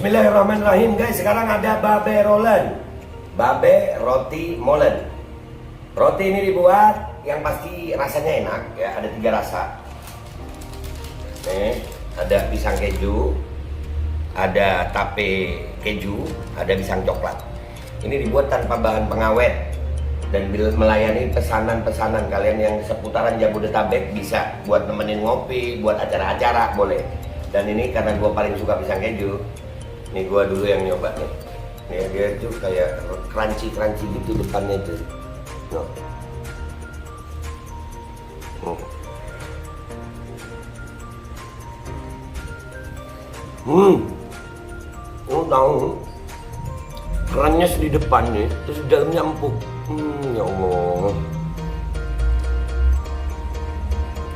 Bismillahirrahmanirrahim guys. Sekarang ada babe rolen, babe roti molen. Roti ini dibuat yang pasti rasanya enak ya. Ada 3 rasa. Nih, ada pisang keju, ada tape keju, ada pisang coklat. Ini dibuat tanpa bahan pengawet dan melayani pesanan-pesanan kalian yang seputaran Jabodetabek. Bisa buat nemenin ngopi, buat acara-acara boleh. Dan ini karena gue paling suka pisang keju, ini gue dulu yang nyoba nih. Nih dia tuh kayak crunchy gitu depannya tuh. No. Tahu kerannya di depan nih, terus di dalamnya empuk. Ya Allah.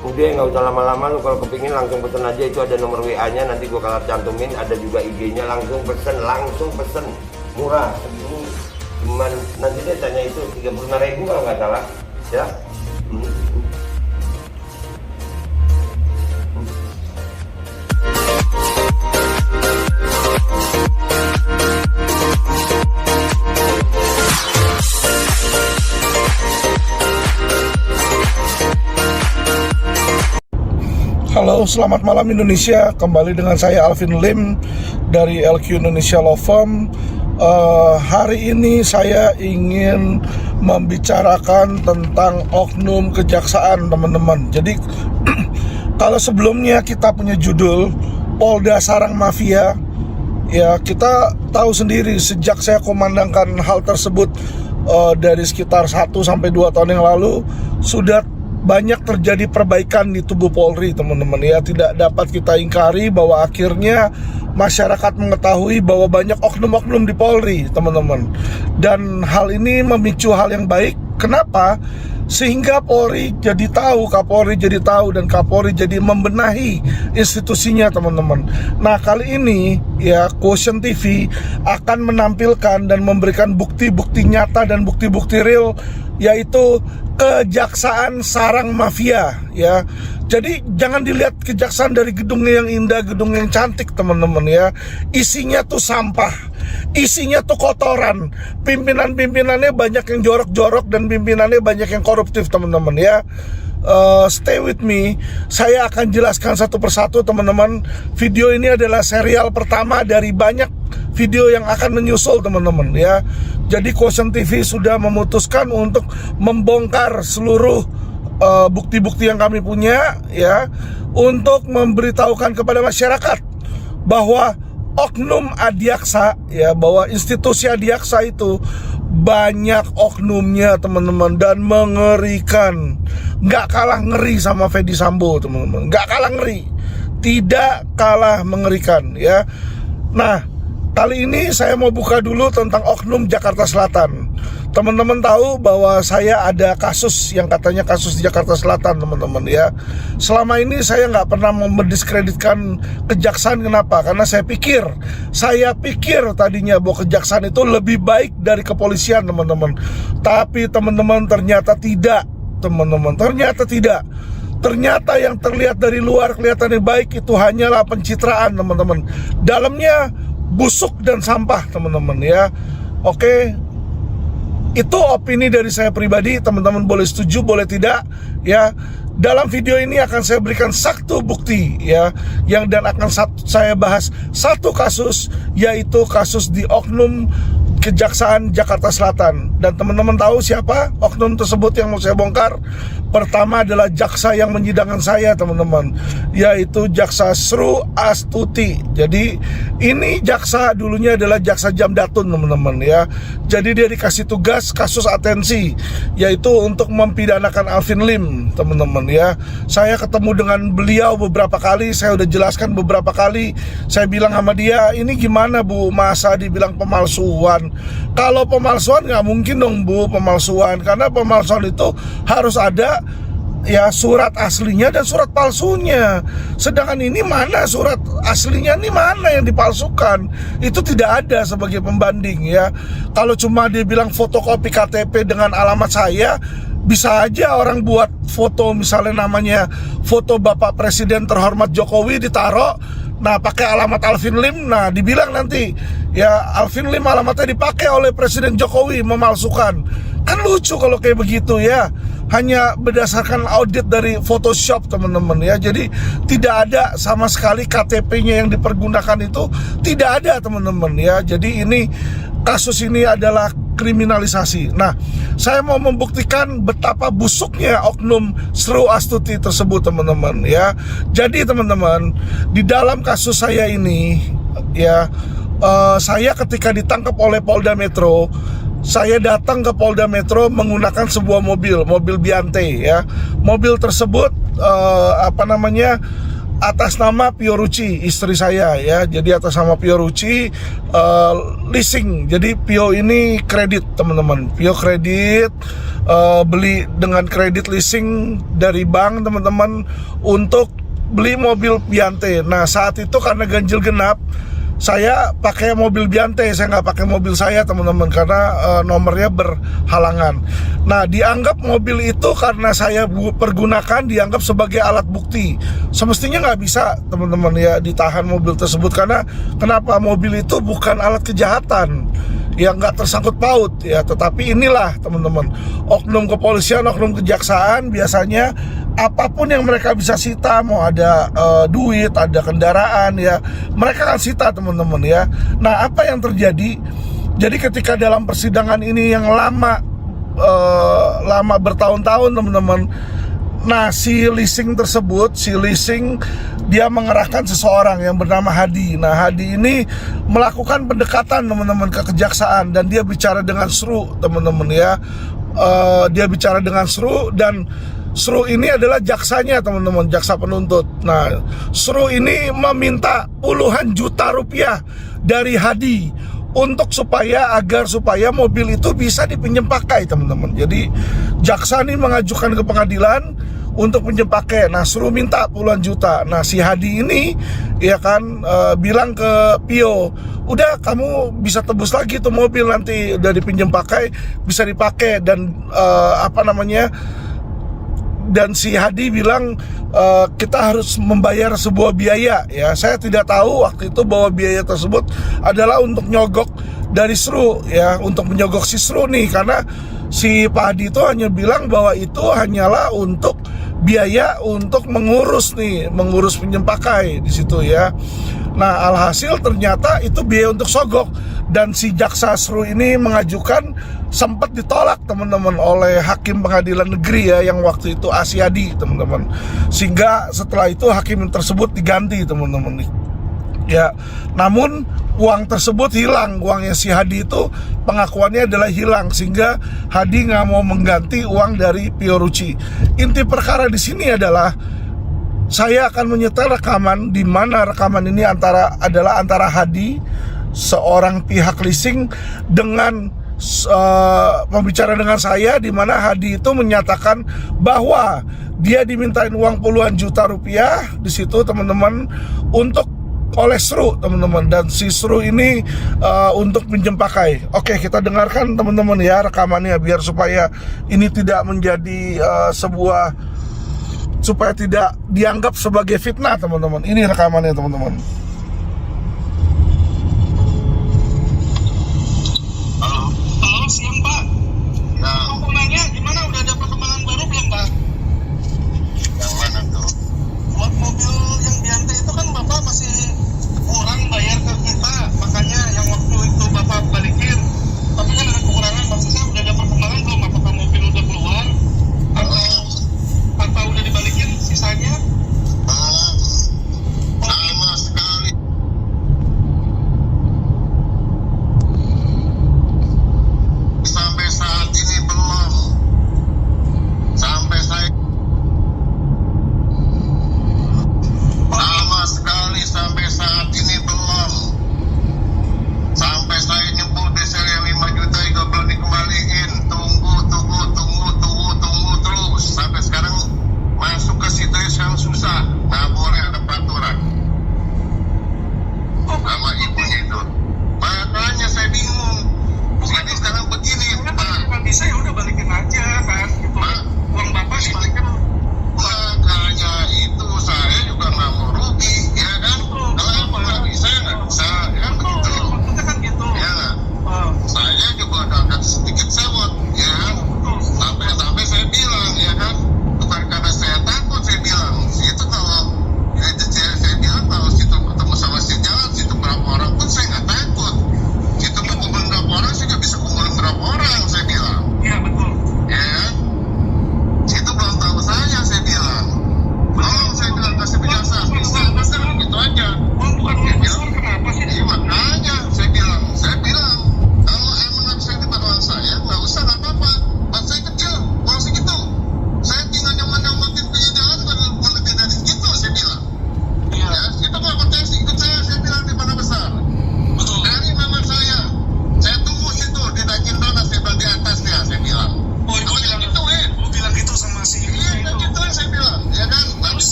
Udah nggak usah lama-lama, lu kalau kepingin langsung pesen aja, itu ada nomor WA-nya, nanti gua kalau cantumin, ada juga IG-nya, langsung pesen, murah segini, cuman nanti dia tanya itu 35.000 kalau nggak salah, ya. Halo, selamat malam Indonesia. Kembali dengan saya Alvin Lim dari LQ Indonesia Law Firm. Hari ini saya ingin membicarakan tentang oknum kejaksaan, teman-teman. Jadi kalau sebelumnya kita punya judul Polda Sarang Mafia, ya kita tahu sendiri sejak saya komandangkan hal tersebut dari sekitar 1-2 tahun yang lalu, sudah banyak terjadi perbaikan di tubuh Polri, teman-teman ya. Tidak dapat kita ingkari bahwa akhirnya masyarakat mengetahui bahwa banyak oknum-oknum di Polri, teman-teman. Dan hal ini memicu hal yang baik. Kenapa? Sehingga Polri jadi tahu, Kapolri jadi tahu, dan Kapolri jadi membenahi institusinya, teman-teman. Nah, kali ini ya Quotient TV akan menampilkan dan memberikan bukti-bukti nyata dan bukti-bukti real, yaitu kejaksaan sarang mafia ya. Jadi jangan dilihat kejaksaan dari gedungnya yang indah, gedung yang cantik, teman-teman ya. Isinya tuh sampah, isinya tuh kotoran. Pimpinan-pimpinannya banyak yang jorok-jorok dan pimpinannya banyak yang koruptif, teman-teman ya. Stay with me, saya akan jelaskan satu persatu, teman-teman. Video ini adalah serial pertama dari banyak video yang akan menyusul, teman-teman ya. Jadi Quotient TV sudah memutuskan untuk membongkar seluruh bukti-bukti yang kami punya ya, untuk memberitahukan kepada masyarakat bahwa oknum Adiaksa ya, bahwa institusi Adiaksa itu banyak oknumnya, teman-teman, dan mengerikan. Nggak kalah ngeri sama Fedy Sambo, teman-teman. Nggak kalah ngeri, tidak kalah mengerikan ya. Nah, kali ini saya mau buka dulu tentang oknum Jakarta Selatan. Teman-teman tahu bahwa saya ada kasus yang katanya kasus di Jakarta Selatan, teman-teman ya. Selama ini saya nggak pernah mendiskreditkan kejaksaan. Kenapa? Karena saya pikir tadinya bahwa kejaksaan itu lebih baik dari kepolisian, teman-teman. Tapi teman-teman, ternyata tidak, teman-teman. Ternyata tidak. Ternyata yang terlihat dari luar kelihatannya baik itu hanyalah pencitraan, teman-teman. Dalamnya busuk dan sampah, teman-teman ya. Oke, itu opini dari saya pribadi, teman-teman boleh setuju, boleh tidak ya. Dalam video ini akan saya berikan satu bukti ya, yang dan akan saya bahas satu kasus, yaitu kasus di oknum Kejaksaan Jakarta Selatan. Dan teman-teman tahu siapa oknum tersebut yang mau saya bongkar? Pertama adalah jaksa yang menyidangkan saya, teman-teman, yaitu Jaksa Sru Astuti. Jadi ini jaksa dulunya adalah jaksa Jamdatun, teman-teman ya. Jadi dia dikasih tugas kasus atensi, yaitu untuk mempidanakan Alvin Lim, teman-teman ya. Saya ketemu dengan beliau beberapa kali, saya udah jelaskan beberapa kali. Saya bilang sama dia, ini gimana Bu, masa dibilang pemalsuan? Kalau pemalsuan nggak mungkin dong Bu, pemalsuan. Karena pemalsuan itu harus ada ya surat aslinya dan surat palsunya. Sedangkan ini mana surat aslinya, ini mana yang dipalsukan? Itu tidak ada sebagai pembanding ya. Kalau cuma dia bilang fotokopi KTP dengan alamat saya, bisa aja orang buat foto, misalnya namanya foto Bapak Presiden terhormat Jokowi, ditaruh Nah, pakai alamat Alvin Lim, nah dibilang nanti ya Alvin Lim alamatnya dipakai oleh Presiden Jokowi, memalsukan. Kan lucu kalau kayak begitu ya. Hanya berdasarkan audit dari Photoshop teman-teman ya. Jadi tidak ada sama sekali KTP-nya yang dipergunakan itu, tidak ada teman-teman ya. Jadi ini kasus ini adalah kriminalisasi. Nah, saya mau membuktikan betapa busuknya oknum Sru Astuti tersebut teman-teman ya. Jadi teman-teman, di dalam kasus saya ini ya, saya ketika ditangkap oleh Polda Metro, saya datang ke Polda Metro menggunakan sebuah mobil Biante ya. Mobil tersebut atas nama Pio Ruci, istri saya ya. Jadi atas nama Pio Ruci, leasing. Jadi Pio ini kredit teman-teman. Pio kredit, beli dengan kredit leasing dari bank teman-teman untuk beli mobil Biante. Nah, saat itu karena ganjil genap, saya pakai mobil Biante, saya nggak pakai mobil saya teman-teman, karena nomornya berhalangan. Nah, dianggap mobil itu karena saya pergunakan, dianggap sebagai alat bukti. Semestinya nggak bisa teman-teman ya ditahan mobil tersebut, karena kenapa? Mobil itu bukan alat kejahatan yang nggak tersangkut paut ya. Tetapi inilah teman-teman, oknum kepolisian, oknum kejaksaan biasanya apapun yang mereka bisa sita, mau ada duit, ada kendaraan ya, mereka akan sita teman-teman ya. Nah, apa yang terjadi? Jadi ketika dalam persidangan ini yang lama bertahun-tahun teman-teman, nah si leasing tersebut, dia mengerahkan seseorang yang bernama Hadi. Nah, Hadi ini melakukan pendekatan teman-teman ke kejaksaan, dan dia bicara dengan Sru teman-teman ya. Dia bicara dengan Sru, dan Sru ini adalah jaksanya teman-teman, jaksa penuntut. Nah, Sru ini meminta puluhan juta rupiah dari Hadi untuk supaya mobil itu bisa dipinjam pakai teman-teman. Jadi jaksa ini mengajukan ke pengadilan untuk pinjam pakai. Nah, Sru minta puluhan juta. Nah, si Hadi ini ya kan bilang ke Pio, udah kamu bisa tebus lagi tuh mobil, nanti udah dipinjam pakai bisa dipakai. Dan dan si Hadi bilang kita harus membayar sebuah biaya ya. Saya tidak tahu waktu itu bahwa biaya tersebut adalah untuk nyogok dari Sru ya, untuk menyogok si Sru nih, karena si Pak Hadi itu hanya bilang bahwa itu hanyalah untuk biaya untuk mengurus pinjam pakai di situ ya. Nah, alhasil ternyata itu biaya untuk sogok, dan si jaksa Sru ini mengajukan, sempat ditolak teman-teman oleh hakim pengadilan negeri ya yang waktu itu Asyadi teman-teman, sehingga setelah itu hakim tersebut diganti teman-teman ya. Namun uang tersebut hilang, uangnya si Hadi itu pengakuannya adalah hilang, sehingga Hadi nggak mau mengganti uang dari Pio Ruci. Inti perkara di sini adalah saya akan menyetel rekaman, di mana rekaman ini adalah antara Hadi, seorang pihak leasing, dengan pembicara dengan saya, di mana Hadi itu menyatakan bahwa dia dimintain uang puluhan juta rupiah di situ teman-teman untuk oleh Sru teman-teman, dan si Sru ini untuk pinjam pakai. Oke, kita dengarkan teman-teman ya rekamannya, biar supaya ini tidak menjadi supaya tidak dianggap sebagai fitnah teman-teman. Ini rekamannya teman-teman. Halo, siang Pak. Ya. Aku mau nanya, gimana, udah ada perkembangan baru belum Pak? Yang mana tuh? Buat mobil yang Biante itu kan Bapak masih kurang bayar ke kita, makanya yang waktu itu Bapak balikin. Tapi kan ada kekurangan, maksudnya udah ada perkembangan belum? Apakah mobil udah keluar? Atau udah dibalikin sisanya? Sama sekali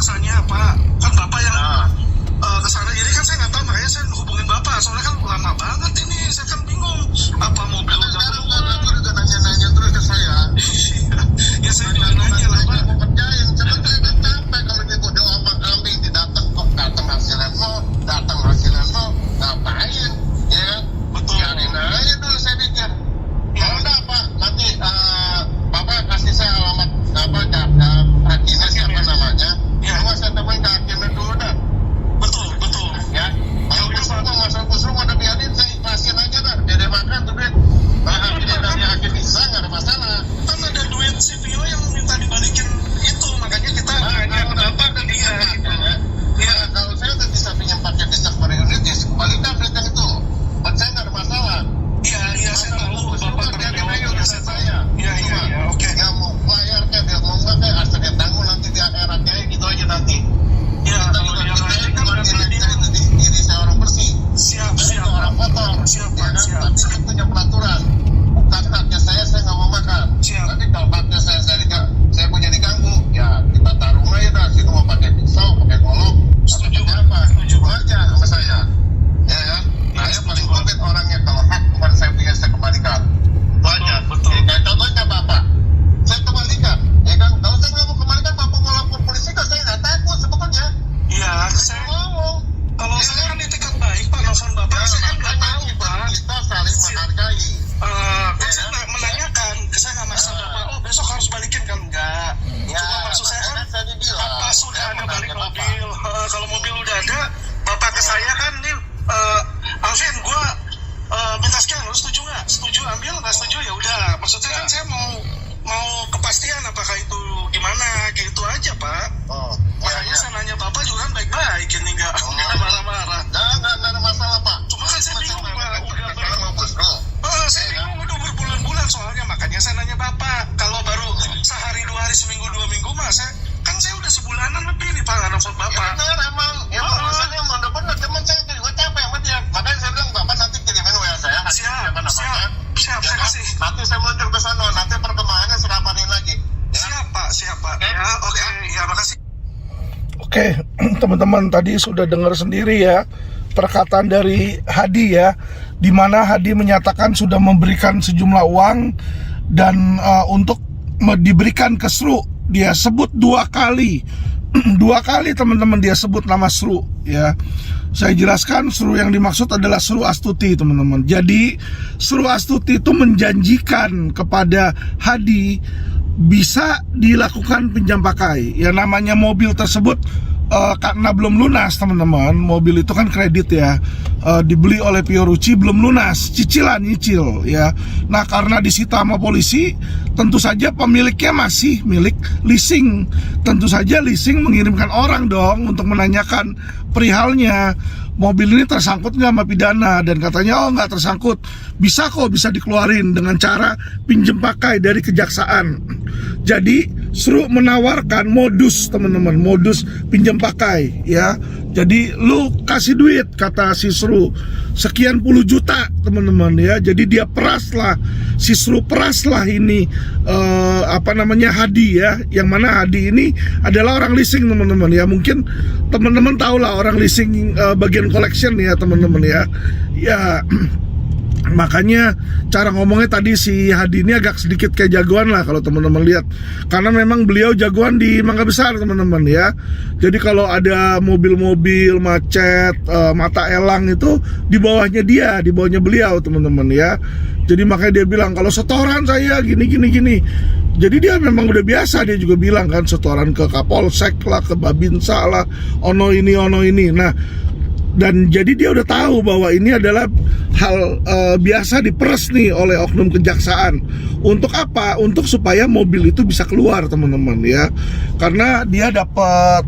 masanya Pak. Kan Bapak yang kesana, jadi kan saya nggak tahu, makanya saya hubungin Bapak. Soalnya kan lama banget ini, saya kan bingung. Apa mobil udah Aku juga nanya-nanya terus ke saya. Ya saya juga nanya lah Pak. Mau kerjain, cuman saya udah capek kalau gitu doa sama kambing didatang kok datang hasilan lo, ngapain? Ya, Betul. biarin aja dulu saya pikir. Kalau enggak Pak, nanti Bapak kasih saya alamat hakimnya siapa namanya. Ya. Cuma saya temuin ke hakimnya dulu dah. Betul. Ya, kalau besok masuk busuk udah biarin saya ikhlasin aja dah. Dia makan tuh duit. Nah, hakimnya dari hakim bisa nggak ada masalah. Kan ada duit CPO yang minta dibalikin itu, makanya kita nanya ke Bapak ke dia. Ya, kalau saya udah bisa pinjam pakai dinas per unit, ya kembalikan duit yang itu. Buat saya nggak ada masalah. Iya, saya tahu Bapak Kerja di kerja mail udah saya. Iya, oke. Yang mau bayar kayak dia mau nggak kayak asal dia tanggung nanti di akhirat kayak gitu aja nanti. Ya, kalau dia nanti kan berarti dia Diri saya orang bersih. siap. Orang kotor. Siap, Ya kan? siap. Tapi saya punya peraturan. Bukan haknya saya nggak mau makan. Siap. Nanti kalau haknya saya punya diganggu, ya kita taruh aja dah. Situ mau pakai pisau, pakai golok, Setuju, pakai apa? setuju. Itu aja sama saya. Ya kan? Saya paling komplit orangnya, kalau hak bukan saya punya, saya kembalikan. Itu aja. Betul. Ya, kayak contohnya Bapak, saya kembalikan. Ya kan? Kalau saya nggak mau kembalikan, Bapak mau lapor polisi, kan saya nggak takut sebetulnya. Iya, Saya mau. kalau saya kan etikat baik Pak, nelfon Bapak, saya kan nggak tahu Pak. Kita saling menghargai. Kan saya menanyakan, saya nggak maksa Bapak, besok harus balikin kan enggak. Ya, Cuma maksud saya kan, makanya saya dibilang. apa sudah Saya ada balik menanya mobil? Kalau mobil udah ada, Bapak ke saya kan, nih, Alvin, gue minta sekian, lu setuju nggak? Setuju ambil, nggak setuju ya udah. Maksudnya kan saya mau kepastian apakah itu gimana, gitu aja Pak. Oh, Makanya saya nanya Bapak juga kan baik-baik, ini nggak marah-marah. Nggak ada masalah Pak. Cuma kan saya bingung Pak, Kalau mau bos bro. saya bingung udah berbulan-bulan soalnya, makanya saya nanya Bapak. Kalau baru sehari, 2 hari, seminggu, 2 minggu mas, kan saya udah sebulanan lebih nih Pak, nggak nelfon Ya Bapak. benar emang. Ya urusannya emang udah benar. Cuman saya juga capek sama dia. Makanya saya bilang Bapak nanti kirimin WA saya. Siap, saya kasih. Nanti saya meluncur ke sana. Nanti perkembangannya saya kabarin lagi. Siap Pak. Ya, oke. Ya, makasih. Oke, teman-teman, tadi sudah dengar sendiri ya perkataan dari Hadi ya, di mana Hadi menyatakan sudah memberikan sejumlah uang dan untuk diberikan ke Sru. Dia sebut 2 kali. 2 kali teman-teman dia sebut nama Sru ya. Saya jelaskan, Sru yang dimaksud adalah Sru Astuti teman-teman. Jadi Sru Astuti itu menjanjikan kepada Hadi bisa dilakukan pinjam pakai. Ya namanya mobil tersebut karena belum lunas teman-teman. Mobil itu kan kredit ya, dibeli oleh Fiorucci, belum lunas, nyicil ya. Nah karena disita sama polisi, tentu saja pemiliknya masih milik leasing. Tentu saja leasing mengirimkan orang dong untuk menanyakan perihalnya, mobil ini tersangkut nggak sama pidana, dan katanya oh nggak tersangkut, bisa dikeluarin dengan cara pinjem pakai dari kejaksaan. Jadi Sru menawarkan modus teman-teman, modus pinjam pakai ya. Jadi lu kasih duit, kata si Sru, sekian puluh juta teman-teman ya. Jadi dia peras lah, si Sru peras lah ini Hadi ya. Yang mana Hadi ini adalah orang leasing teman-teman ya. Mungkin teman-teman tahu lah orang leasing bagian collection ya teman-teman ya. Ya makanya cara ngomongnya tadi si Hadi ini agak sedikit kayak jagoan lah kalau teman-teman lihat, karena memang beliau jagoan di Mangga Besar teman-teman ya. Jadi kalau ada mobil-mobil macet, mata elang itu di bawahnya dia, di bawahnya beliau teman-teman ya. Jadi makanya dia bilang kalau setoran saya gini. Jadi dia memang udah biasa, dia juga bilang kan setoran ke Kapolsek lah, ke Babinsa lah, ono ini. Nah dan jadi dia udah tahu bahwa ini adalah hal biasa diperes nih oleh oknum kejaksaan. Untuk apa? Untuk supaya mobil itu bisa keluar teman-teman ya. Karena dia dapat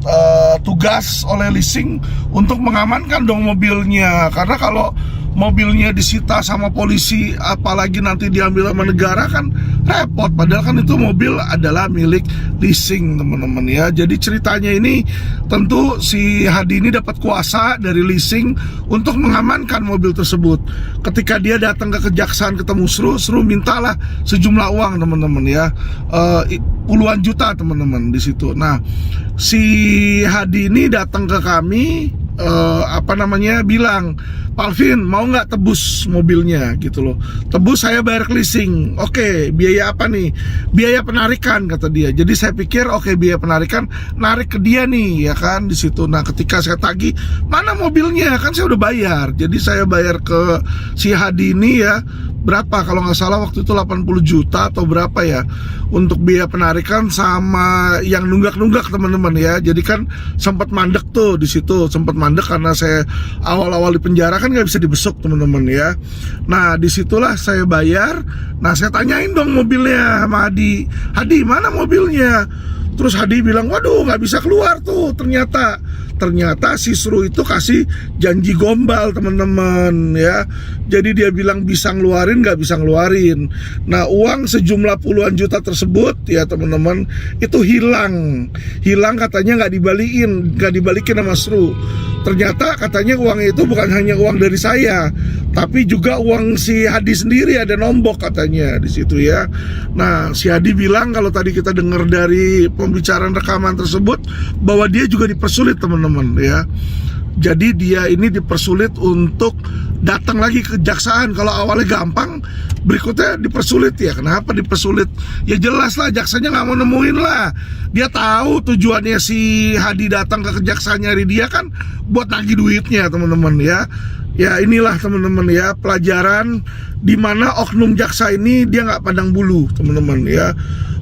tugas oleh leasing untuk mengamankan dong mobilnya. Karena kalau mobilnya disita sama polisi, apalagi nanti diambil sama negara, kan repot. Padahal kan itu mobil adalah milik leasing, teman-teman ya. Jadi ceritanya ini tentu si Hadi ini dapat kuasa dari leasing untuk mengamankan mobil tersebut. Ketika dia datang ke kejaksaan ketemu Sru mintalah sejumlah uang, teman-teman ya, puluhan juta, teman-teman, di situ. Nah, si Hadi ini datang ke kami, bilang, Pak Alvin, mau nggak tebus mobilnya gitu loh. Tebus, saya bayar ke leasing. Oke, biaya apa nih? Biaya penarikan, kata dia. Jadi saya pikir oke, biaya penarikan, narik ke dia nih ya kan, di situ. Nah, ketika saya tagih, mana mobilnya? Kan saya udah bayar. Jadi saya bayar ke si Hadi ini ya, berapa, kalau nggak salah waktu itu 80 juta atau berapa ya, untuk biaya penarikan sama yang nunggak-nunggak, teman-teman ya. Jadi kan sempat mandek tuh di situ, sempat mandek karena saya awal-awal di penjara kan nggak bisa dibesuk, teman-teman ya. Nah, disitulah saya bayar. Nah, saya tanyain dong mobilnya sama Hadi, Hadi mana mobilnya? Terus Hadi bilang, waduh, nggak bisa keluar tuh. Ternyata si Sru itu kasih janji gombal, teman-teman ya. Jadi dia bilang bisa ngeluarin, nggak bisa ngeluarin. Nah, uang sejumlah puluhan juta tersebut ya, teman-teman, itu hilang katanya, nggak dibalikin sama Sru. Ternyata katanya uangnya itu bukan hanya uang dari saya, tapi juga uang si Hadi sendiri, ada nombok katanya di situ ya. Nah, si Hadi bilang, kalau tadi kita dengar dari pembicaraan rekaman tersebut, bahwa dia juga dipersulit, teman-teman ya. Jadi dia ini dipersulit untuk datang lagi ke kejaksaan. Kalau awalnya gampang, berikutnya dipersulit ya. Kenapa dipersulit? Ya jelas lah, jaksanya nggak mau nemuin lah. Dia tahu tujuannya si Hadi datang ke kejaksaan nyari dia kan buat nagih duitnya, teman-teman ya. Ya inilah, teman-teman ya, pelajaran di mana oknum jaksa ini dia nggak pandang bulu, teman-teman ya.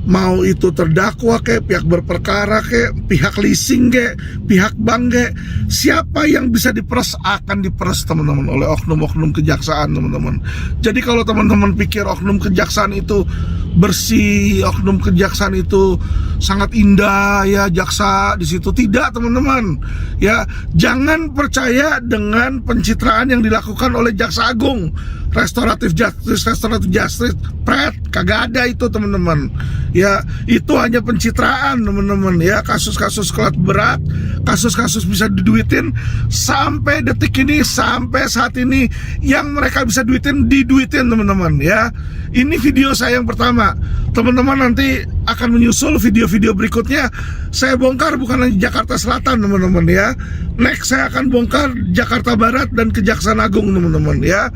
Mau itu terdakwa kayak pihak berperkara kayak pihak leasing kayak pihak bank kayak, siapa yang bisa diperes akan diperes, teman-teman, oleh oknum-oknum kejaksaan, teman-teman. Jadi kalau teman-teman pikir oknum kejaksaan itu bersih, oknum kejaksaan itu sangat indah ya, jaksa di situ, tidak, teman-teman ya. Jangan percaya dengan pencitraan yang dilakukan oleh Jaksa Agung, restoratif justice, pret, kagak ada itu, teman-teman ya. Itu hanya pencitraan, teman-teman ya. Kasus-kasus kelas berat, kasus-kasus bisa diduitin sampai detik ini, sampai saat ini, yang mereka bisa diduitin, teman-teman ya. Ini video saya yang pertama, teman-teman. Nanti akan menyusul video-video berikutnya. Saya bongkar bukan hanya Jakarta Selatan, teman-teman ya. Next saya akan bongkar Jakarta Barat dan Kejaksaan Agung, teman-teman ya.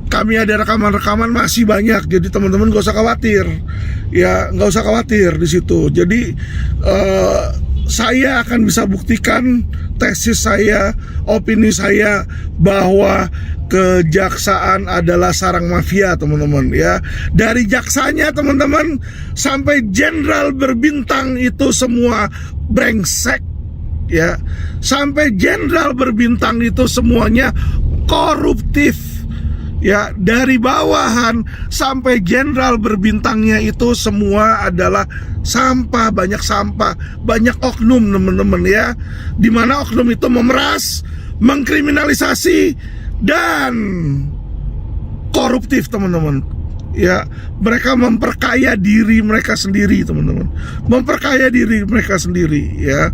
Kami ada rekaman-rekaman masih banyak, jadi teman-teman gak usah khawatir ya, nggak usah khawatir di situ. Jadi saya akan bisa buktikan tesis saya, opini saya, bahwa kejaksaan adalah sarang mafia, teman-teman ya. Dari jaksanya, teman-teman, sampai jenderal berbintang itu semua brengsek ya. Sampai jenderal berbintang itu semuanya koruptif ya. Dari bawahan sampai jenderal berbintangnya itu semua adalah sampah, banyak oknum, teman-teman ya. Dimana oknum itu memeras, mengkriminalisasi, dan koruptif, teman-teman ya. Mereka memperkaya diri mereka sendiri, teman-teman, memperkaya diri mereka sendiri ya.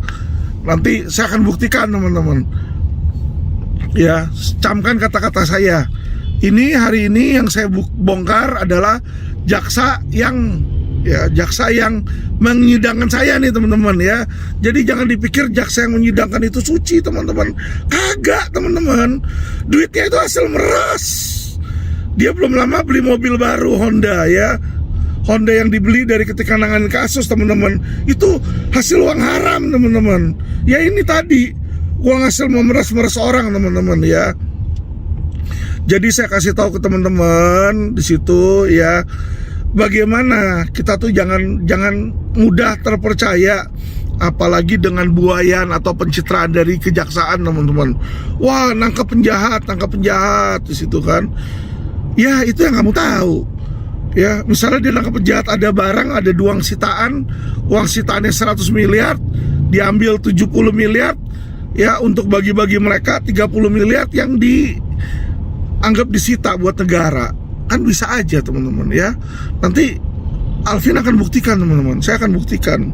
Nanti saya akan buktikan, teman-teman ya. Camkan kata-kata saya. Ini hari ini yang saya bongkar adalah jaksa yang menyidangkan saya nih, teman-teman ya. Jadi jangan dipikir jaksa yang menyidangkan itu suci, teman-teman. Kagak, teman-teman. Duitnya itu hasil meras. Dia belum lama beli mobil baru Honda ya. Honda yang dibeli dari ketika nanganin kasus, teman-teman. Itu hasil uang haram, teman-teman. Ya ini tadi uang hasil memeras orang, teman-teman ya. Jadi saya kasih tahu ke teman-teman di situ ya, bagaimana kita tuh jangan mudah terpercaya, apalagi dengan buayan atau pencitraan dari kejaksaan, teman-teman. Wah, nangkap penjahat di situ kan. Ya, itu yang kamu tahu. Ya, misalnya dia nangkap penjahat, ada barang, ada uang sitaan, uang sitaannya 100 miliar, diambil 70 miliar ya, untuk bagi-bagi mereka 30 miliar yang anggap disita buat negara. Kan bisa aja teman-teman ya. Nanti Alvin akan buktikan teman-teman, saya akan buktikan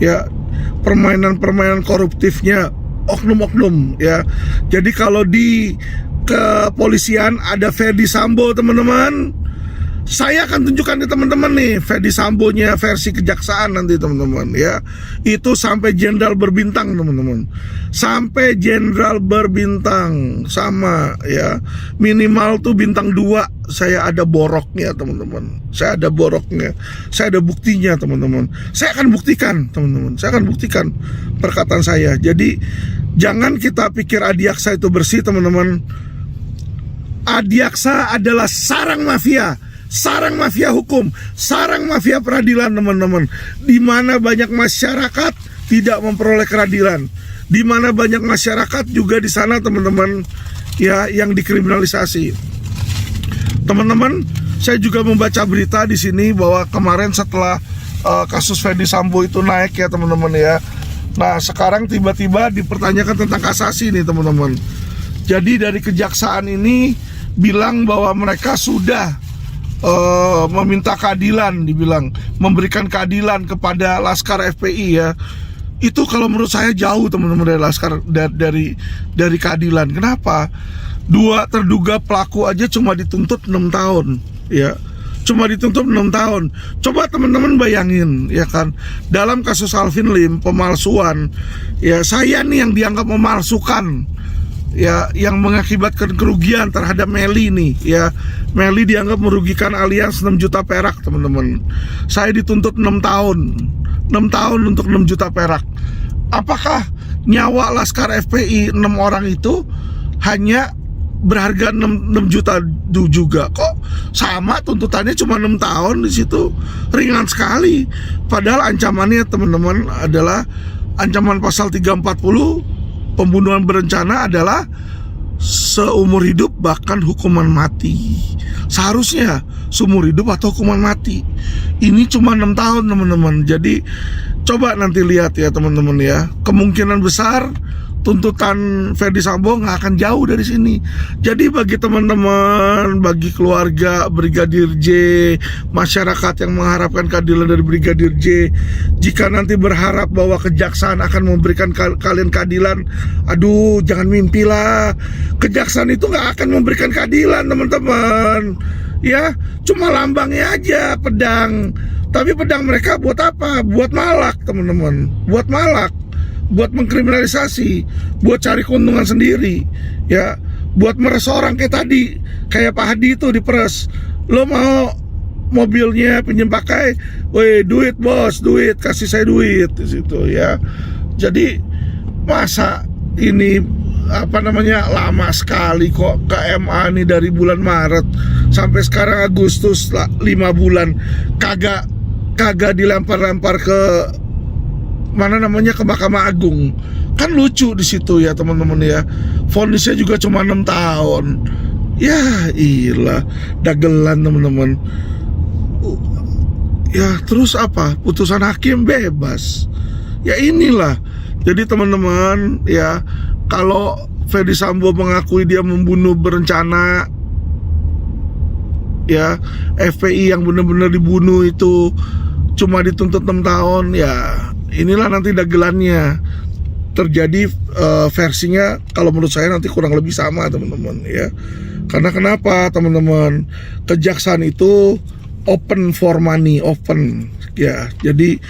ya permainan-permainan koruptifnya oknum-oknum ya. Jadi kalau di kepolisian ada Ferdy Sambo teman-teman, saya akan tunjukkan ke teman-teman nih Ferdy Sambonya versi kejaksaan nanti teman-teman ya. Itu sampai jenderal berbintang teman-teman, sampai jenderal berbintang sama ya. Minimal tuh bintang 2 saya ada boroknya teman-teman, saya ada boroknya, saya ada buktinya teman-teman. Saya akan buktikan teman-teman, saya akan buktikan perkataan saya. Jadi jangan kita pikir Adiaksa itu bersih teman-teman. Adiaksa adalah sarang mafia hukum, sarang mafia peradilan teman-teman. Di mana banyak masyarakat tidak memperoleh keadilan, di mana banyak masyarakat juga di sana teman-teman ya yang dikriminalisasi. Teman-teman, saya juga membaca berita di sini bahwa kemarin setelah kasus Ferdy Sambo itu naik ya teman-teman ya. Nah sekarang tiba-tiba dipertanyakan tentang kasasi nih teman-teman. Jadi dari kejaksaan ini bilang bahwa mereka sudah meminta keadilan, dibilang memberikan keadilan kepada Laskar FPI ya. Itu kalau menurut saya jauh teman-teman dari Laskar, dari keadilan. Kenapa? 2 terduga pelaku aja cuma dituntut 6 tahun ya. Cuma dituntut 6 tahun. Coba teman-teman bayangin ya kan, dalam kasus Alvin Lim pemalsuan ya, saya nih yang dianggap memalsukan ya, yang mengakibatkan kerugian terhadap Meli nih ya. Meli dianggap merugikan Allianz 6 juta perak teman-teman. Saya dituntut 6 tahun. 6 tahun untuk 6 juta perak. Apakah nyawa Laskar FPI 6 orang itu hanya berharga 6 juta juga? Kok sama tuntutannya cuma 6 tahun di situ? Ringan sekali. Padahal ancamannya teman-teman adalah ancaman pasal 340, pembunuhan berencana adalah seumur hidup bahkan hukuman mati. Seharusnya seumur hidup atau hukuman mati. Ini cuma 6 tahun teman-teman. Jadi coba nanti lihat ya teman-teman ya. Kemungkinan besar tuntutan Ferdy Sambo nggak akan jauh dari sini. Jadi bagi teman-teman, bagi keluarga Brigadir J, masyarakat yang mengharapkan keadilan dari Brigadir J, jika nanti berharap bahwa kejaksaan akan memberikan kalian keadilan, aduh jangan mimpi lah. Kejaksaan itu nggak akan memberikan keadilan teman-teman. Ya, cuma lambangnya aja pedang. Tapi pedang mereka buat apa? Buat malak teman-teman. Buat malak, buat mengkriminalisasi, buat cari keuntungan sendiri ya, buat meres orang kayak tadi, kayak Pak Hadi itu diperes. Lo mau mobilnya pinjam pakai, woi duit bos, duit, kasih saya duit di situ ya. Jadi masa ini lama sekali kok ke MA nih, dari bulan Maret sampai sekarang Agustus 5 bulan kagak dilempar-lempar ke ke Mahkamah Agung. Kan lucu di situ ya teman-teman ya. Vonisnya juga cuma 6 tahun. Ya iyalah, dagelan teman-teman. Ya terus apa? Putusan hakim bebas. Ya inilah. Jadi teman-teman ya, kalau Ferdy Sambo mengakui dia membunuh berencana ya, FPI yang benar-benar dibunuh itu cuma dituntut 6 tahun ya. Inilah nanti dagelannya terjadi, versinya kalau menurut saya nanti kurang lebih sama teman-teman ya. Karena kenapa teman-teman, kejaksaan itu open for money, open ya. Jadi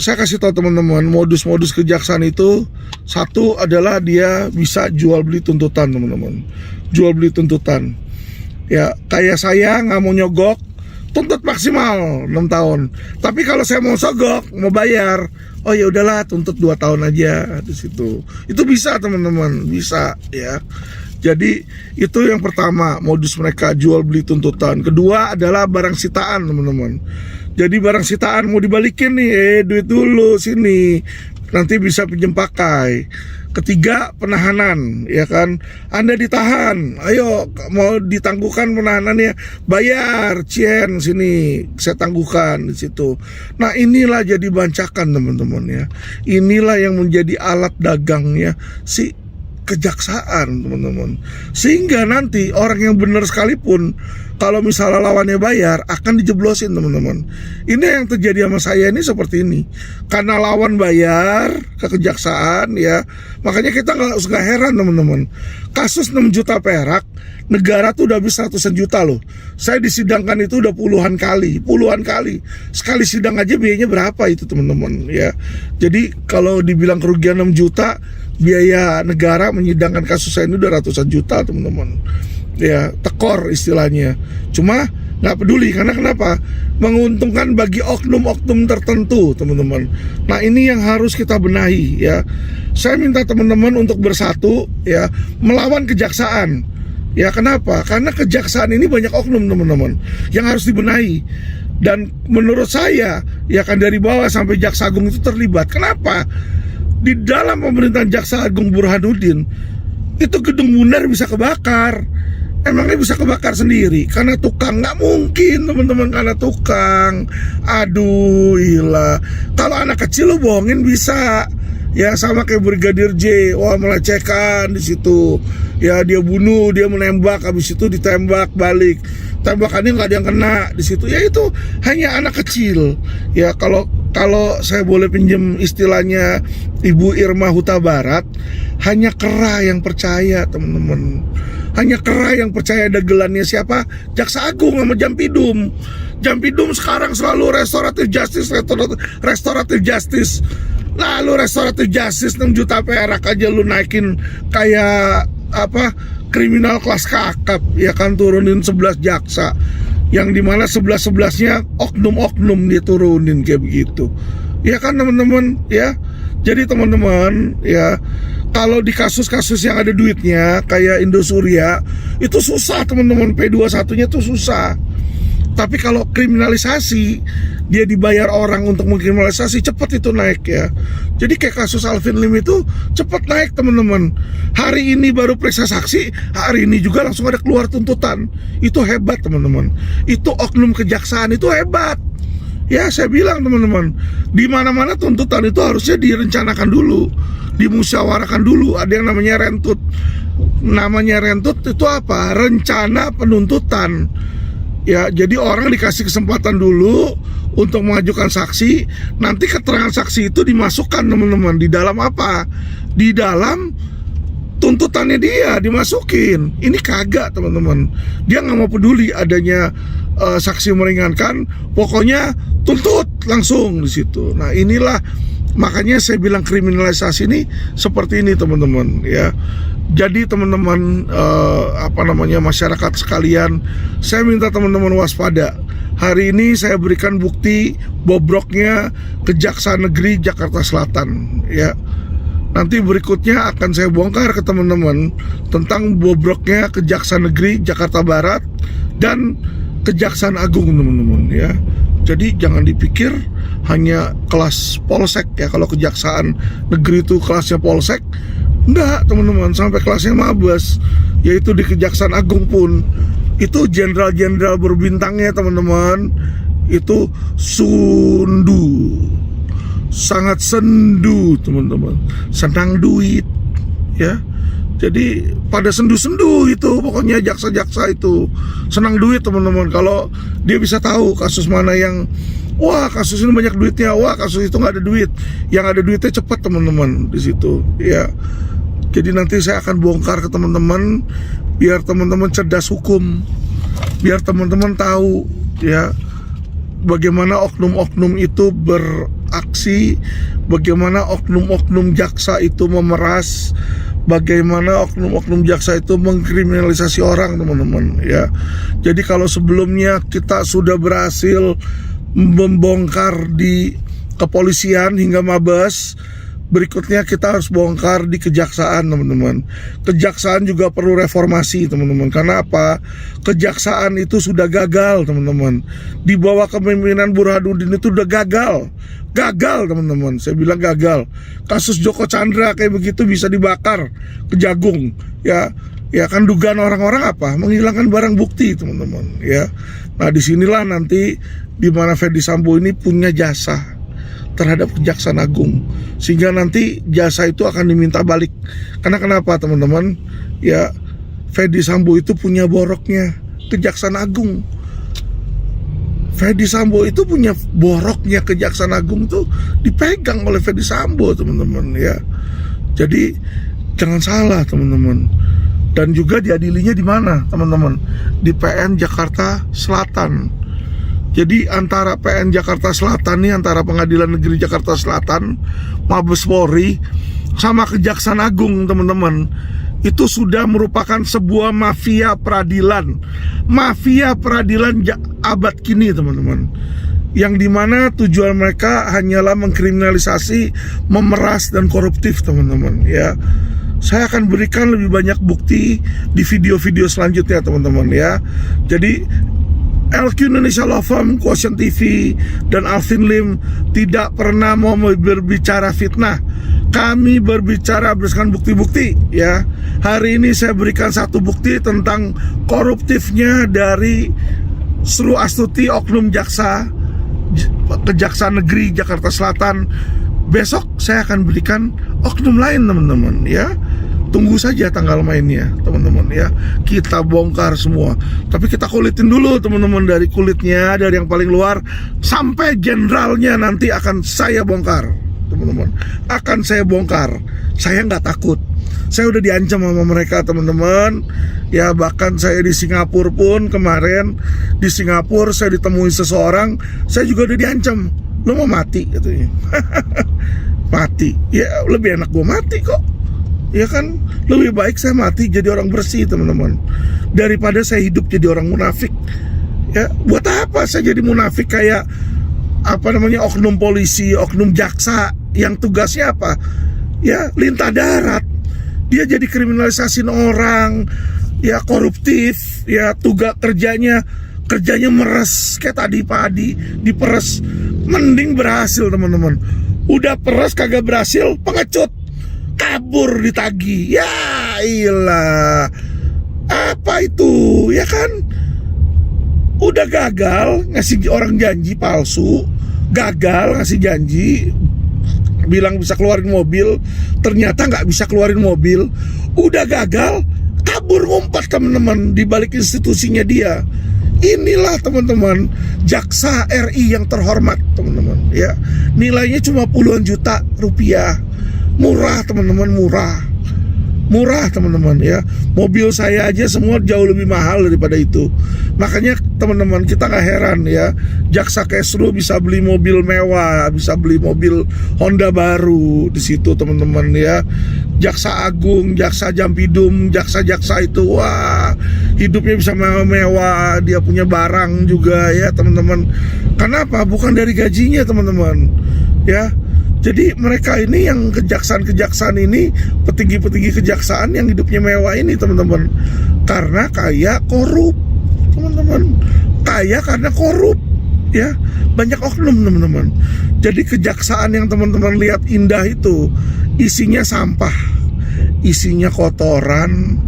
saya kasih tahu teman-teman, modus-modus kejaksaan itu satu adalah dia bisa jual beli tuntutan teman-teman, jual beli tuntutan ya. Kayak saya nggak mau nyogok, tuntut maksimal 6 tahun. Tapi kalau saya mau sogok, mau bayar, oh ya udahlah tuntut 2 tahun aja di situ. Itu bisa teman-teman, bisa ya. Jadi itu yang pertama, modus mereka jual beli tuntutan. Kedua adalah barang sitaan teman-teman. Jadi barang sitaan mau dibalikin nih, duit dulu sini, nanti bisa pinjam pakai. Ketiga, penahanan, ya kan? Anda ditahan, ayo mau ditangguhkan penahanannya, bayar, cien sini, saya tangguhkan di situ. Nah inilah jadi bancakan teman-teman ya. Inilah yang menjadi alat dagangnya si kejaksaan, teman-teman. Sehingga nanti orang yang benar sekalipun, kalau misalnya lawannya bayar, akan dijeblosin, teman-teman. Ini yang terjadi sama saya ini seperti ini. Karena lawan bayar ke kejaksaan, ya, makanya kita nggak heran, teman-teman. Kasus 6 juta perak, negara tuh udah habis ratusan juta loh. Saya disidangkan itu udah puluhan kali. Sekali sidang aja biayanya berapa itu, teman-teman, ya. Jadi kalau dibilang kerugian 6 juta, biaya negara menyidangkan kasus saya ini udah ratusan juta, teman-teman. Ya, tekor istilahnya. Cuma nggak peduli, karena kenapa? Menguntungkan bagi oknum-oknum tertentu, teman-teman. Nah, ini yang harus kita benahi, ya. Saya minta teman-teman untuk bersatu, ya, melawan kejaksaan. Ya, kenapa? Karena kejaksaan ini banyak oknum, teman-teman, yang harus dibenahi. Dan menurut saya, ya kan, dari bawah sampai Jaksa Agung itu terlibat. Kenapa? Di dalam pemerintahan Jaksa Agung Burhanuddin, itu gedung Bundar bisa kebakar. Emangnya bisa kebakar sendiri? Karena tukang? Nggak mungkin, teman-teman, karena tukang. Aduh, gila. Kalau anak kecil lo bohongin bisa. Ya, sama kayak Brigadir J. Wah, melecehkan di situ. Ya, dia bunuh, dia menembak, habis itu ditembak balik. Tembakannya nggak ada yang kena di situ. Ya, itu hanya anak kecil. Ya, kalau saya boleh pinjam istilahnya Ibu Irma Huta Barat, hanya kera yang percaya, teman-teman. Hanya kera yang percaya dagelannya siapa? Jaksa Agung sama Jampidum. Jampidum sekarang selalu restoratif justice. Lalu restoratif justice 6 juta perak aja lu naikin kayak apa? Kriminal kelas kakap, ya kan, turunin 11 jaksa. Yang dimana 11-11-nya oknum-oknum dia turunin kayak begitu. Ya kan, teman-teman, ya. Jadi teman-teman, ya, kalau di kasus-kasus yang ada duitnya kayak Indosuria, itu susah, teman-teman. P21-nya tuh susah. Tapi kalau kriminalisasi, dia dibayar orang untuk mengkriminalisasi, cepat itu naik, ya. Jadi kayak kasus Alvin Lim itu cepat naik, teman-teman. Hari ini baru periksa saksi, hari ini juga langsung ada keluar tuntutan. Itu hebat, teman-teman. Itu oknum kejaksaan itu hebat. Ya, saya bilang, teman-teman, di mana-mana tuntutan itu harusnya direncanakan dulu, dimusyawarahkan dulu. Ada yang namanya rentut. Namanya rentut itu apa? Rencana penuntutan. Ya, jadi orang dikasih kesempatan dulu untuk mengajukan saksi. Nanti keterangan saksi itu dimasukkan, teman-teman, di dalam apa? Di dalam tuntutannya dia dimasukin. Ini kagak, teman-teman. Dia nggak mau peduli adanya saksi meringankan, pokoknya tuntut langsung di situ. Nah, inilah makanya saya bilang kriminalisasi ini seperti ini, teman-teman, ya. Jadi teman-teman, masyarakat sekalian, saya minta teman-teman waspada. Hari ini saya berikan bukti bobroknya Kejaksaan Negeri Jakarta Selatan, ya. Nanti berikutnya akan saya bongkar ke teman-teman tentang bobroknya Kejaksaan Negeri Jakarta Barat dan Kejaksaan Agung, teman-teman, ya. Jadi jangan dipikir hanya kelas polsek, ya. Kalau Kejaksaan Negeri itu kelasnya polsek, enggak, teman-teman, sampai kelasnya mabes, yaitu di Kejaksaan Agung pun itu jenderal-jenderal berbintangnya, teman-teman, itu sundu, sangat sendu, teman-teman, senang duit, ya. Jadi pada sendu-sendu itu, pokoknya jaksa-jaksa itu senang duit, teman-teman. Kalau dia bisa tahu kasus mana yang, wah, kasus ini banyak duitnya, wah, kasus itu nggak ada duit, yang ada duitnya cepat, teman-teman, di situ, ya. Jadi nanti saya akan bongkar ke teman-teman, biar teman-teman cerdas hukum, biar teman-teman tahu, ya, bagaimana oknum-oknum itu beraksi, bagaimana oknum-oknum jaksa itu memeras, bagaimana oknum-oknum jaksa itu mengkriminalisasi orang, teman-teman, ya. Jadi kalau sebelumnya kita sudah berhasil membongkar di kepolisian hingga mabes, berikutnya kita harus bongkar di kejaksaan, teman-teman. Kejaksaan juga perlu reformasi, teman-teman. Karena apa? Kejaksaan itu sudah gagal, teman-teman. Di bawah kepemimpinan Burhanuddin itu udah gagal. Gagal, teman-teman. Saya bilang gagal. Kasus Joko Chandra kayak begitu bisa dibakar Kejagung, ya. Ya kan, dugaan orang-orang apa? Menghilangkan barang bukti, teman-teman, ya. Nah, disinilah nanti di mana Ferdy Sambo ini punya jasa. terhadap Kejaksaan Agung, sehingga nanti jasa itu akan diminta balik. Karena kenapa teman-teman? Ya, Ferdy Sambo itu punya boroknya Kejaksaan Agung. Ferdy Sambo itu punya boroknya Kejaksaan Agung tuh dipegang oleh Ferdy Sambo, teman-teman ya. Jadi jangan salah teman-teman. Dan juga diadilinya di mana teman-teman? Di PN Jakarta Selatan. Jadi antara PN Jakarta Selatan nih, antara Pengadilan Negeri Jakarta Selatan, Mabes Polri, sama Kejaksaan Agung teman-teman, itu sudah merupakan sebuah mafia peradilan. Mafia peradilan abad kini teman-teman, yang dimana tujuan mereka hanyalah mengkriminalisasi, memeras, dan koruptif teman-teman ya. Saya akan berikan lebih banyak bukti di video-video selanjutnya teman-teman ya. Jadi LQ Indonesia Law Firm, Quotient TV, dan Alvin Lim tidak pernah mau berbicara fitnah. Kami berbicara berdasarkan bukti-bukti ya. Hari ini saya berikan satu bukti tentang koruptifnya dari Sru Astuti, oknum jaksa Kejaksaan Negeri Jakarta Selatan. Besok saya akan berikan oknum lain teman-teman ya. Tunggu saja tanggal mainnya teman-teman ya. Kita bongkar semua. Tapi kita kulitin dulu teman-teman, dari kulitnya, dari yang paling luar sampai jenderalnya nanti akan saya bongkar teman-teman. Akan saya bongkar. Saya nggak takut. Saya udah diancam sama mereka teman-teman ya. Bahkan saya di Singapura pun kemarin, di Singapura saya ditemui seseorang, saya juga udah diancam. Lo mau mati katanya. Mati ya, lebih enak gue mati kok ya kan. Lebih baik saya mati jadi orang bersih teman-teman, daripada saya hidup jadi orang munafik ya. Buat apa saya jadi munafik kayak oknum polisi, oknum jaksa yang tugasnya apa ya, lintah darat. Dia jadi kriminalisasiin orang ya, koruptif ya. Tugas kerjanya meres kayak tadi Pak Adi diperes. Mending berhasil teman-teman. Udah peres kagak berhasil, pengecut, kabur ditagih. Ya iyalah, apa itu ya kan? Udah gagal ngasih orang janji palsu, gagal ngasih janji, bilang bisa keluarin mobil, ternyata nggak bisa keluarin mobil. Udah gagal, kabur ngumpet teman-teman di balik institusinya dia. Inilah teman-teman jaksa RI yang terhormat teman-teman ya. Nilainya cuma puluhan juta rupiah. Murah teman-teman, murah teman-teman ya. Mobil saya aja semua jauh lebih mahal daripada itu. Makanya teman-teman, kita gak heran ya, jaksa Kesru bisa beli mobil mewah, bisa beli mobil Honda baru di situ teman-teman ya. Jaksa Agung, jaksa Jampidum, jaksa-jaksa itu wah, hidupnya bisa mewah, dia punya barang juga ya teman-teman. Kenapa? Bukan dari gajinya teman-teman ya. Jadi mereka ini yang kejaksaan ini, petinggi-petinggi kejaksaan yang hidupnya mewah ini teman-teman, karena kaya korup teman-teman. Kaya karena korup ya. Banyak oknum teman-teman. Jadi kejaksaan yang teman-teman lihat indah itu isinya sampah, isinya kotoran,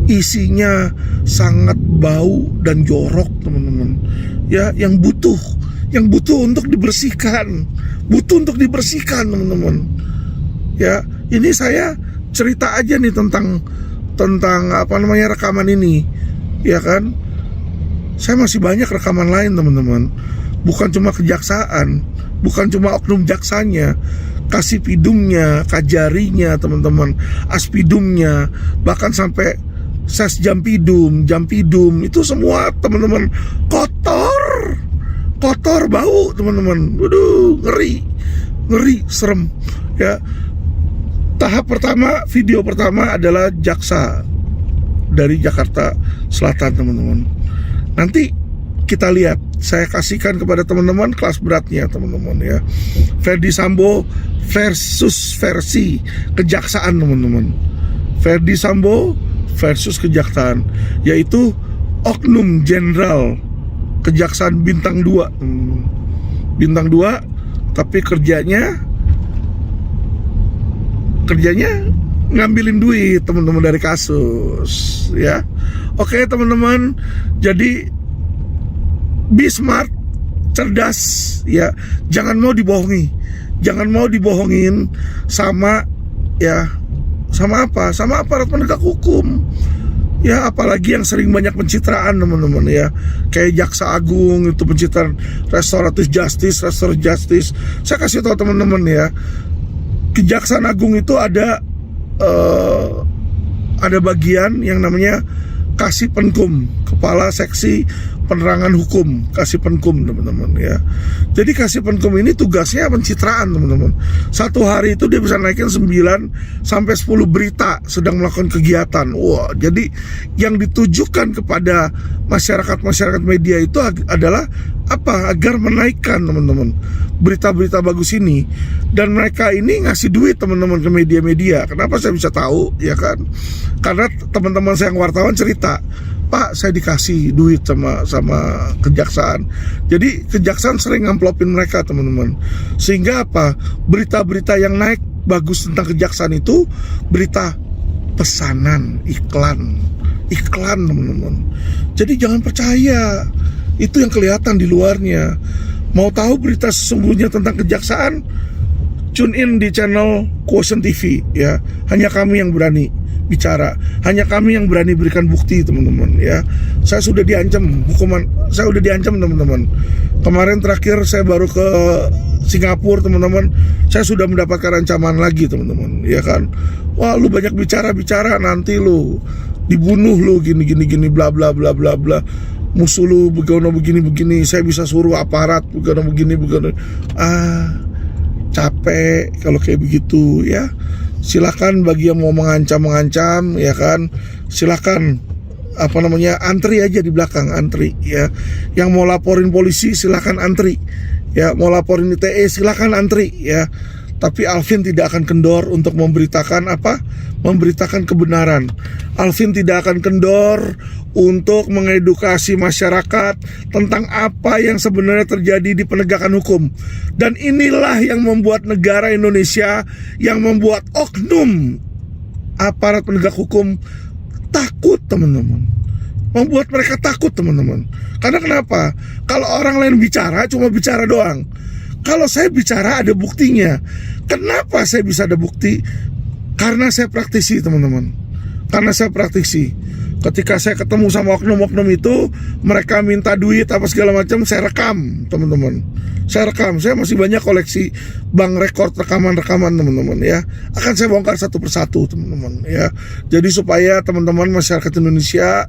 isinya sangat bau dan jorok teman-teman ya. Yang butuh untuk dibersihkan, teman-teman ya. Ini saya cerita aja nih tentang rekaman ini ya kan. Saya masih banyak rekaman lain teman-teman, bukan cuma kejaksaan, bukan cuma oknum jaksanya, kasipidumnya, kajarinya teman-teman, aspidumnya, bahkan sampai ses jampidum itu semua teman-teman kotor, bau teman-teman. Waduh, ngeri, serem ya. Tahap pertama, video pertama adalah jaksa dari Jakarta Selatan teman-teman. Nanti kita lihat, saya kasihkan kepada teman-teman kelas beratnya teman-teman ya. Ferdy Sambo versus versi kejaksaan teman-teman. Ferdy Sambo versus kejaksaan, yaitu oknum jenderal Kejaksaan bintang 2 teman-teman. Bintang 2 tapi kerjanya ngambilin duit teman-teman dari kasus ya. Oke teman-teman, jadi be smart, cerdas, ya. Jangan mau dibohongi, jangan mau dibohongin sama apa? Sama aparat penegak hukum. Ya, apalagi yang sering banyak pencitraan teman-teman ya. Kayak Jaksa Agung itu pencitraan restoratif justice. Saya kasih tahu teman-teman ya, Kejaksaan Agung itu ada bagian yang namanya Kasipenkum, Kepala Seksi Penerangan Hukum, Kasipenkum teman-teman ya. Jadi Kasipenkum ini tugasnya pencitraan teman-teman. Satu hari itu dia bisa naikin 9 sampai 10 berita sedang melakukan kegiatan. Wah, jadi yang ditujukan kepada masyarakat media itu adalah apa? Agar menaikkan teman-teman berita-berita bagus ini. Dan mereka ini ngasih duit teman-teman ke media-media. Kenapa saya bisa tahu? Ya kan? Karena teman-teman saya yang wartawan cerita, Pak, saya dikasih duit sama kejaksaan. Jadi kejaksaan sering ngamplopin mereka teman-teman. Sehingga apa? Berita-berita yang naik bagus tentang kejaksaan itu berita pesanan, iklan teman-teman. Jadi jangan percaya, itu yang kelihatan di luarnya. Mau tahu berita sesungguhnya tentang kejaksaan? Tune in di channel Quotient TV ya. Hanya kami yang berani bicara, hanya kami yang berani berikan bukti teman-teman ya. Saya sudah diancam hukuman, saya sudah diancam teman-teman. Kemarin terakhir saya baru ke Singapura teman-teman, saya sudah mendapatkan ancaman lagi teman-teman ya kan. Wah, lu banyak bicara nanti lu dibunuh, lu gini bla bla bla bla bla. Musuh lu begini, saya bisa suruh aparat begini. Capek kalau kayak begitu ya. Silakan bagi yang mau mengancam ya kan, silakan antri aja di belakang, antri ya. Yang mau laporin polisi silakan antri ya, mau laporin ITE silakan antri ya. Tapi Alvin tidak akan kendor untuk memberitakan kebenaran. Alvin tidak akan kendor untuk mengedukasi masyarakat tentang apa yang sebenarnya terjadi di penegakan hukum. Dan inilah yang membuat negara Indonesia, yang membuat oknum aparat penegak hukum takut teman-teman. Membuat mereka takut teman-teman. Karena kenapa? Kalau orang lain bicara, cuma bicara doang. Kalau saya bicara ada buktinya. Kenapa saya bisa ada bukti? Karena saya praktisi teman-teman. Karena saya praktisi. Ketika saya ketemu sama oknum-oknum itu, mereka minta duit apa segala macam, saya rekam teman-teman. Saya rekam. Saya masih banyak koleksi bank rekor rekaman-rekaman teman-teman ya. Akan saya bongkar satu persatu teman-teman ya. Jadi supaya teman-teman masyarakat Indonesia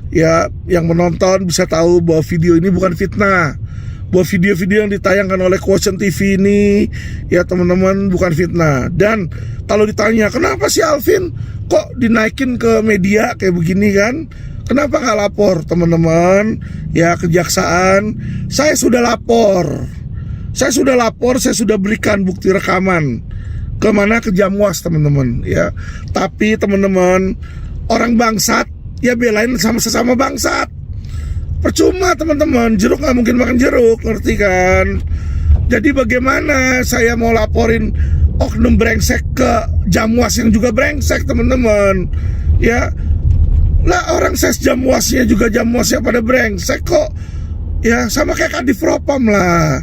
ya yang menonton bisa tahu bahwa video ini bukan fitnah. Bahwa video-video yang ditayangkan oleh Quotient TV ini ya teman-teman bukan fitnah. Dan kalau ditanya kenapa sih Alvin kok dinaikin ke media kayak begini kan, kenapa nggak lapor teman-teman ya kejaksaan? Saya sudah lapor, saya sudah berikan bukti rekaman kemana, ke Jamwas teman-teman ya. Tapi teman-teman, orang bangsat ya belain sama sesama bangsat. Percuma teman-teman, jeruk nggak mungkin makan jeruk, ngerti kan? Jadi bagaimana saya mau laporin oknum brengsek ke Jamwas yang juga brengsek teman-teman? Ya, lah orang ses Jamwasnya juga Jamwasnya pada brengsek kok. Ya sama kayak Kadifropam lah.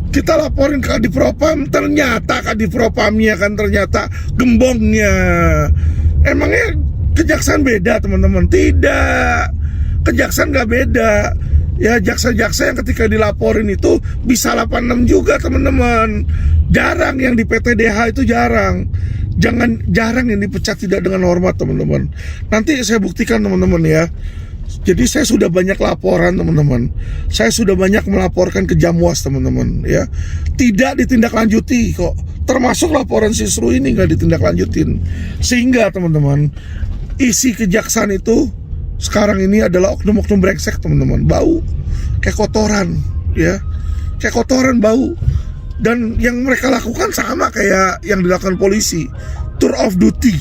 Kita laporin ke Kadifropam, ternyata Kadifropamnya kan ternyata gembongnya. Emangnya kejaksaan beda teman-teman? Tidak. Kejaksaan gak beda ya. Jaksa-jaksa yang ketika dilaporin itu bisa 86 juga teman-teman. Jarang yang di PTDH itu jarang yang dipecat tidak dengan hormat teman-teman. Nanti saya buktikan teman-teman ya. Jadi saya sudah banyak laporan teman-teman. Saya sudah banyak melaporkan ke Jamwas teman-teman ya. Tidak ditindaklanjuti kok. Termasuk laporan Sisru ini gak ditindaklanjutin. Sehingga teman-teman, isi kejaksaan itu sekarang ini adalah oknum-oknum brengsek teman-teman. Bau kayak kotoran ya, kayak kotoran bau. Dan yang mereka lakukan sama kayak yang dilakukan polisi, tour of duty.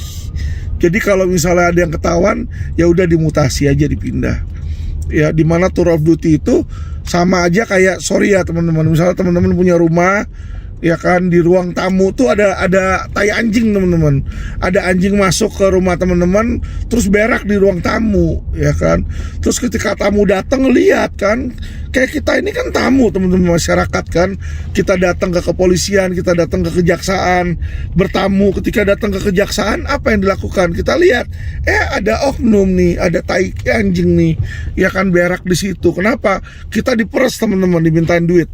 Jadi kalau misalnya ada yang ketahuan, ya udah dimutasi aja, dipindah ya. Dimana tour of duty itu sama aja kayak, sorry ya teman-teman, misalnya teman-teman punya rumah ya kan, di ruang tamu tuh ada tai anjing teman-teman. Ada anjing masuk ke rumah teman-teman terus berak di ruang tamu, ya kan. Terus ketika tamu datang lihat kan, kayak kita ini kan tamu teman-teman masyarakat kan. Kita datang ke kepolisian, kita datang ke kejaksaan, bertamu. Ketika datang ke kejaksaan apa yang dilakukan? Kita lihat ada oknum nih, ada tai anjing nih, ya kan, berak di situ. Kenapa? Kita diperes teman-teman, dimintain duit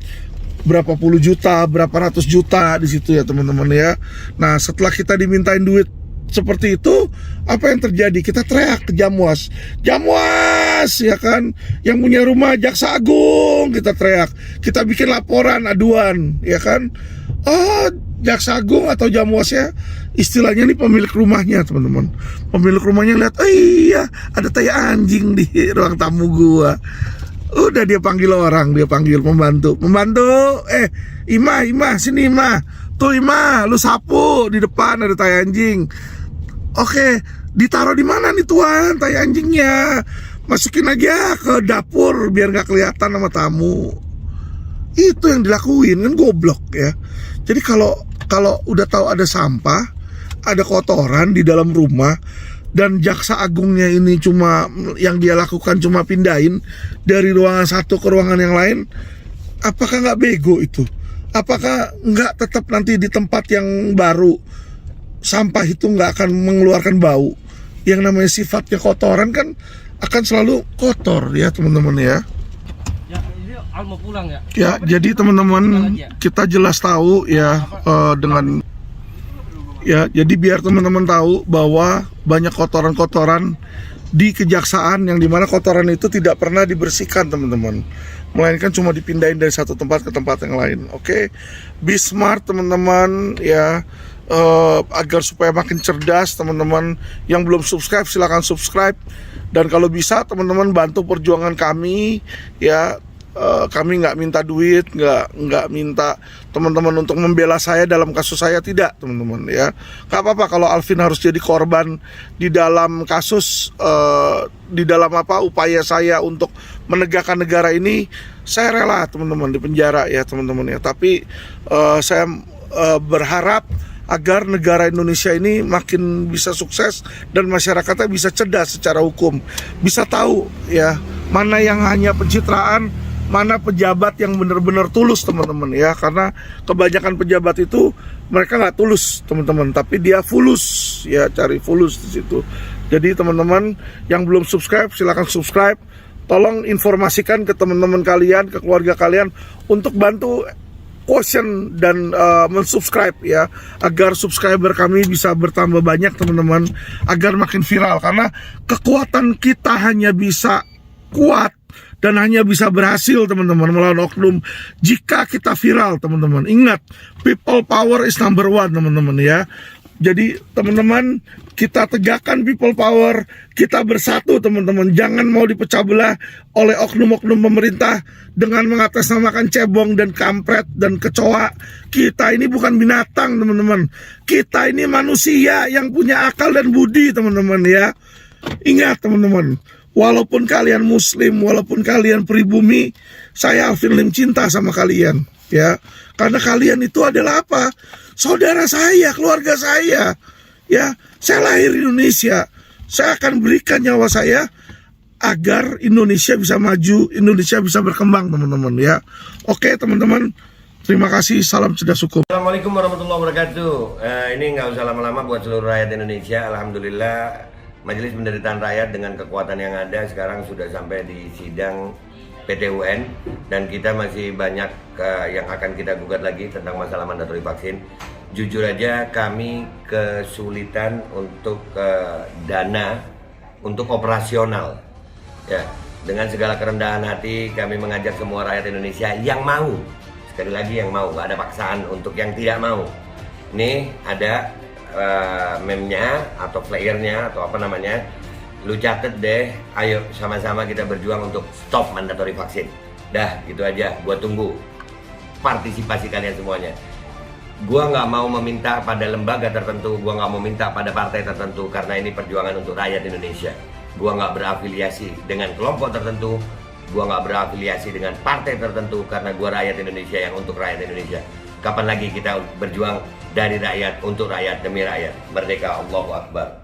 berapa puluh juta, berapa ratus juta di situ ya teman-teman ya. Nah, setelah kita dimintain duit seperti itu, apa yang terjadi? Kita teriak ke Jamwas, Jamwas, ya kan, yang punya rumah Jaksa Agung, kita teriak, kita bikin laporan aduan, ya kan. Oh, Jaksa Agung atau Jamwas ya, istilahnya nih pemilik rumahnya teman-teman. Pemilik rumahnya lihat, oh iya, ada tai anjing di ruang tamu gua. Udah dia panggil orang, dia panggil pembantu, Ima, sini Ima, tuh Ima, lu sapu di depan ada tai anjing. Oke, ditaruh di mana nih tuan tai anjingnya? Masukin aja ke dapur biar nggak kelihatan sama tamu. Itu yang dilakuin kan, goblok ya. Jadi kalau udah tahu ada sampah, ada kotoran di dalam rumah, dan Jaksa Agungnya ini cuma yang dia lakukan cuma pindahin dari ruangan satu ke ruangan yang lain, apakah nggak bego itu? Apakah nggak tetap nanti di tempat yang baru sampah itu nggak akan mengeluarkan bau? Yang namanya sifatnya kotoran kan akan selalu kotor ya teman-teman ya. Ya, ini Al mau pulang ya? Ya, jadi teman-teman kita jelas tahu ya dengan ya, jadi biar teman-teman tahu bahwa banyak kotoran-kotoran di kejaksaan yang dimana kotoran itu tidak pernah dibersihkan teman-teman, melainkan cuma dipindahin dari satu tempat ke tempat yang lain. Oke, be smart teman-teman ya, agar supaya makin cerdas. Teman-teman yang belum subscribe silahkan subscribe, dan kalau bisa teman-teman bantu perjuangan kami ya. Kami nggak minta duit, nggak minta teman-teman untuk membela saya dalam kasus saya, tidak teman-teman ya. Nggak apa-apa kalau Alvin harus jadi korban di dalam kasus, di dalam upaya saya untuk menegakkan negara ini, saya rela teman-teman di penjara ya teman-teman ya. Tapi saya berharap agar negara Indonesia ini makin bisa sukses dan masyarakatnya bisa cerdas secara hukum, bisa tahu ya mana yang hanya pencitraan, mana pejabat yang benar-benar tulus teman-teman ya. Karena kebanyakan pejabat itu mereka nggak tulus teman-teman, tapi dia fulus ya, cari fulus di situ. Jadi teman-teman yang belum subscribe silahkan subscribe. Tolong informasikan ke teman-teman kalian, ke keluarga kalian untuk bantu quotient dan mensubscribe ya, agar subscriber kami bisa bertambah banyak teman-teman, agar makin viral. Karena kekuatan kita hanya bisa kuat dan hanya bisa berhasil teman-teman melawan oknum jika kita viral teman-teman. Ingat, people power is number one teman-teman ya. Jadi teman-teman, kita tegakkan people power, kita bersatu teman-teman. Jangan mau dipecah belah oleh oknum-oknum pemerintah dengan mengatasnamakan cebong dan kampret dan kecoa. Kita ini bukan binatang teman-teman, kita ini manusia yang punya akal dan budi teman-teman ya. Ingat teman-teman, walaupun kalian muslim, walaupun kalian pribumi, saya Alvin Lim cinta sama kalian ya. Karena kalian itu adalah apa? Saudara saya, keluarga saya ya. Saya lahir di Indonesia, saya akan berikan nyawa saya agar Indonesia bisa maju, Indonesia bisa berkembang teman-teman ya. Oke teman-teman, terima kasih, salam cerdas hukum. Assalamualaikum warahmatullahi wabarakatuh. Ini nggak usah lama-lama buat seluruh rakyat Indonesia. Alhamdulillah, Majelis Penderitaan Rakyat dengan kekuatan yang ada sekarang sudah sampai di sidang PT UN, dan kita masih banyak yang akan kita gugat lagi tentang masalah mandatori vaksin. Jujur aja kami kesulitan untuk dana untuk operasional ya. Dengan segala kerendahan hati kami mengajak semua rakyat Indonesia yang mau, sekali lagi yang mau, gak ada paksaan untuk yang tidak mau. Nih ada meme-nya atau flyernya atau apa namanya, lu catet deh, ayo sama-sama kita berjuang untuk stop mandatori vaksin. Dah, gitu aja, gua tunggu partisipasi kalian semuanya. Gua nggak mau meminta pada lembaga tertentu, gua nggak mau minta pada partai tertentu, karena ini perjuangan untuk rakyat Indonesia. Gua nggak berafiliasi dengan kelompok tertentu, gua nggak berafiliasi dengan partai tertentu, karena gua rakyat Indonesia yang untuk rakyat Indonesia. Kapan lagi kita berjuang dari rakyat, untuk rakyat, demi rakyat. Merdeka, Allahu Akbar.